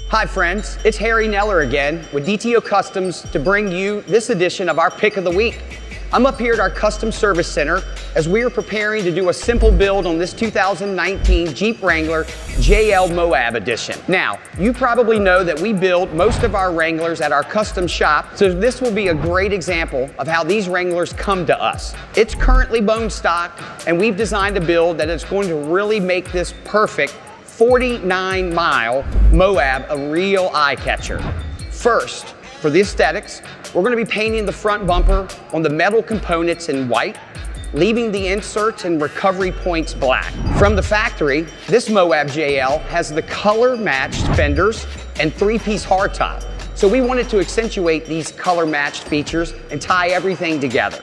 Hi friends, it's Harry Neller again with DTO Customs to bring you this edition of our Pick of the Week. I'm up here at our Custom Service Center as we are preparing to do a simple build on this 2019 Jeep Wrangler JL MOAB Edition. Now, you probably know that we build most of our Wranglers at our custom shop, so this will be a great example of how these Wranglers come to us. It's currently bone stock, and we've designed a build that is going to really make this perfect 49-mile MOAB a real eye catcher. First, for the aesthetics, we're going to be painting the front bumper on the metal components in white, leaving the inserts and recovery points black. From the factory, this MOAB JL has the color-matched fenders and three-piece hardtop. So we wanted to accentuate these color-matched features and tie everything together.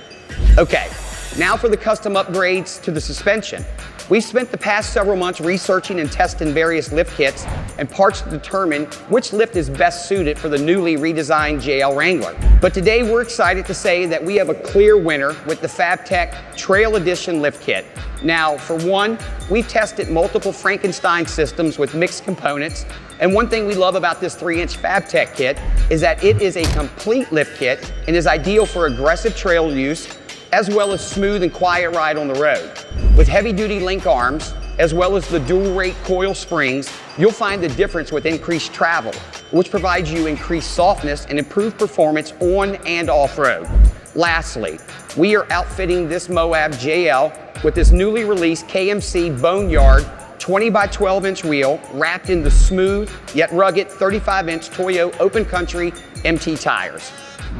Okay, now for the custom upgrades to the suspension. We've spent the past several months researching and testing various lift kits and parts to determine which lift is best suited for the newly redesigned JL Wrangler. But today we're excited to say that we have a clear winner with the Fabtech Trail Edition lift kit. Now, for one, we've tested multiple Frankenstein systems with mixed components, and one thing we love about this 3-inch Fabtech kit is that it is a complete lift kit and is ideal for aggressive trail use as well as smooth and quiet ride on the road. With heavy-duty link arms, as well as the dual-rate coil springs, you'll find the difference with increased travel, which provides you increased softness and improved performance on and off-road. Lastly, we are outfitting this MOAB JL with this newly released KMC Boneyard 20 by 12 inch wheel wrapped in the smooth yet rugged 35-inch Toyo open country MT tires.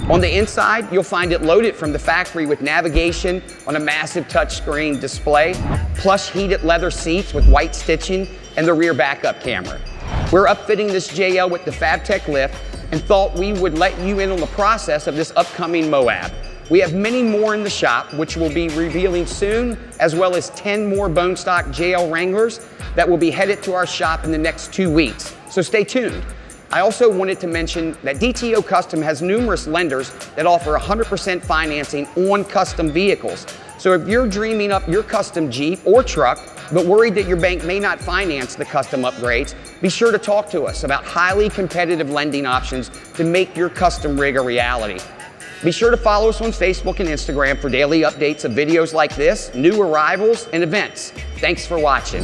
On the inside, you'll find it loaded from the factory with navigation on a massive touchscreen display, plush heated leather seats with white stitching, and the rear backup camera. We're upfitting this JL with the Fabtech lift and thought we would let you in on the process of this upcoming MOAB. We have many more in the shop, which we'll be revealing soon, as well as 10 more bone stock JL Wranglers that will be headed to our shop in the next 2 weeks. So stay tuned. I also wanted to mention that DTO Custom has numerous lenders that offer 100% financing on custom vehicles. So if you're dreaming up your custom Jeep or truck, but worried that your bank may not finance the custom upgrades, be sure to talk to us about highly competitive lending options to make your custom rig a reality. Be sure to follow us on Facebook and Instagram for daily updates of videos like this, new arrivals, and events. Thanks for watching.